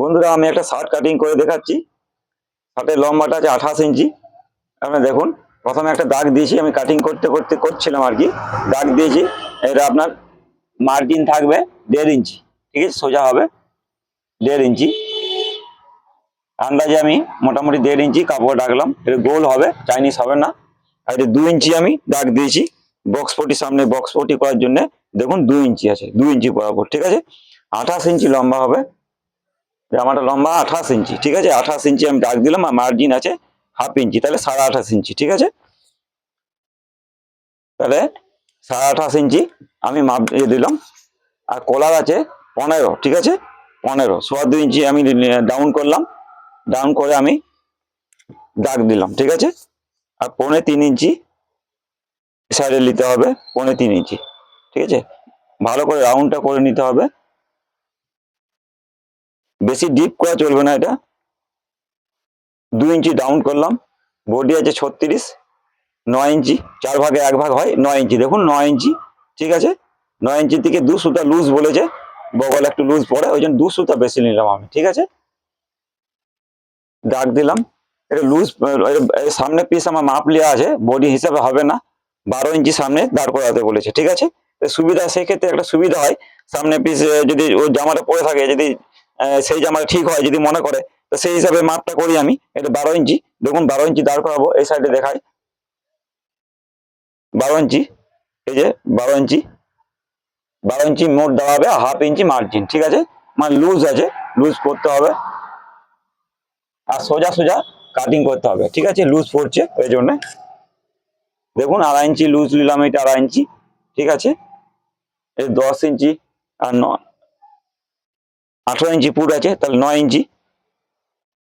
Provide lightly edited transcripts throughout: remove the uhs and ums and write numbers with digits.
বন্ধুরা আমি একটা শার্ট কাটিং করে দেখাচ্ছি। শার্টের লম্বাটা আছে 28 ইঞ্চি। আপনারা দেখুন, প্রথমে একটা দাগ দিয়েছি, আমি কাটিং করছিলাম আর কি। দাগ দিয়েছি, এটা আপনার মার্জিন থাকবে 1.5 ইঞ্চি, ঠিক আছে, সোজা হবে 1.5 ইঞ্চি। আন্দাজে আমি মোটামুটি 1.5 ইঞ্চি কাপড় রাখলাম, এটা গোল হবে, চাইনিজ হবে না। আর এটা 2 ইঞ্চি আমি দাগ দিয়েছি বক্স পটি, সামনে বক্স পটি করার জন্য। দেখুন 2 ইঞ্চি আছে, 2 ইঞ্চি বরাবর, ঠিক আছে। 28 ইঞ্চি লম্বা হবে জামাটা, লম্বা 28 ইঞ্চি, ঠিক আছে। 28 ইঞ্চি আমি দাগ দিলাম, আর মার্জিন আছে 1/2 ইঞ্চি, তাহলে 28.5 ইঞ্চি, ঠিক আছে। তাহলে 28.5 ইঞ্চি আমি মাপ দিয়ে দিলাম। আর কলার আছে 15, ঠিক আছে, 15, 2.25 ইঞ্চি আমি ডাউন করলাম, ডাউন করে আমি দাগ দিলাম, ঠিক আছে। আর 3.25 ইঞ্চি সাইডে নিতে হবে, 3.25 ইঞ্চি, ঠিক আছে। ভালো করে রাউন্ডটা করে নিতে হবে, বেশি ডিপ করা চলবে না। এটা 2 ইঞ্চি ডাউন করলাম। বডি আছে 36, 9 ইঞ্চি, 4 ভাগে 1 ভাগ হয় 9 ইঞ্চি, দেখুন 9 ইঞ্চি, ঠিক আছে। 9 ইঞ্চির থেকে 2 সুতা লুজ বলেছে, বগল একটু লুজ পড়ে, ওই জন্য 2 সুতা বেশি নিলাম আমি, ঠিক আছে। দাগ দিলাম, এটা লুজ, সামনে পিস আমার মাপ লিয়া আছে, বডি হিসাবে হবে না। 12 ইঞ্চি সামনে দাঁড় করাতে বলেছে, ঠিক আছে। সুবিধা, সেক্ষেত্রে একটা সুবিধা হয়, সামনে পিস যদি ওই জামাটা পরে থাকে, যদি সেই জামাটা ঠিক হয় যদি মনে করে, তো সেই হিসাবে মাপটা করি আমি। এটা 12 ইঞ্চি, দেখুন 12 ইঞ্চি দাঁড় করাবো, এই সাইডে দেখাই 12 ইঞ্চি, এই যে 12 ইঞ্চি, 12 ইঞ্চি মোট দাঁড়াবে, 1/2 ইঞ্চি মার্জিন, ঠিক আছে। মানে লুজ আছে, লুজ করতে হবে, আর সোজা সোজা কাটিং করতে হবে, ঠিক আছে। লুজ পড়ছে ওই জন্য, দেখুন 2.5 ইঞ্চি লুজ নিলাম, এটা 2.5 ইঞ্চি, ঠিক আছে। এই 10 ইঞ্চি আর 18 ইঞ্চি পুট আছে, তাহলে 9 ইঞ্চি,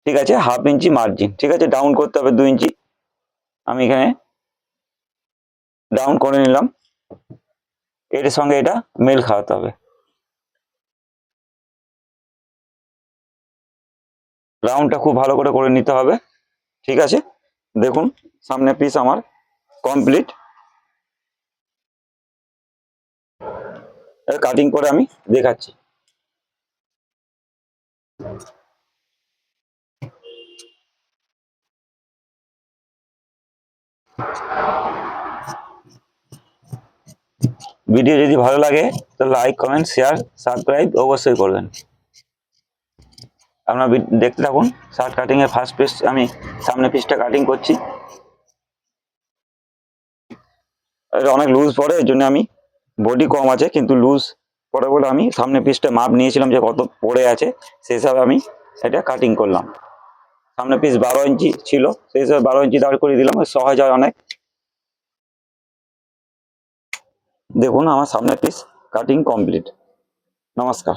ঠিক আছে। 1/2 ইঞ্চি মার্জিন, ঠিক আছে। ডাউন করতে হবে 2 ইঞ্চি, আমি এখানে ডাউন করে নিলাম। এটার সঙ্গে এটা মেল খাওয়াতে হবে, রাউন্ডটা খুব ভালো করে করে নিতে হবে, ঠিক আছে। দেখুন সামনে পিস আমার কমপ্লিট, কাটিং করে আমি দেখাচ্ছি। ভিডিও যদি ভালো লাগে তো লাইক, কমেন্ট, শেয়ার, সাবস্ক্রাইব অবশ্যই করবেন। আপনারা দেখতে থাকুন। শার্ট কাটিং এর ফার্স্ট পিস আমি সামনে পিসটা কাটিং করছি। এটা অনেক লুজ পড়ে, এর জন্য আমি, বডি কম আছে কিন্তু লুজ পড়ে বলে আমি সামনে পিসটা মাপ নিয়েছিলাম যে কত পড়ে আছে, সেই হিসাবে আমি এটা কাটিং করলাম। সামনে পিস 12 ইঞ্চি ছিল, সেই হিসাবে 12 ইঞ্চি দাঁড় করে দিলাম, সহজ হয় অনেক। দেখুন আমার সামনে পিস কাটিং কমপ্লিট। নমস্কার।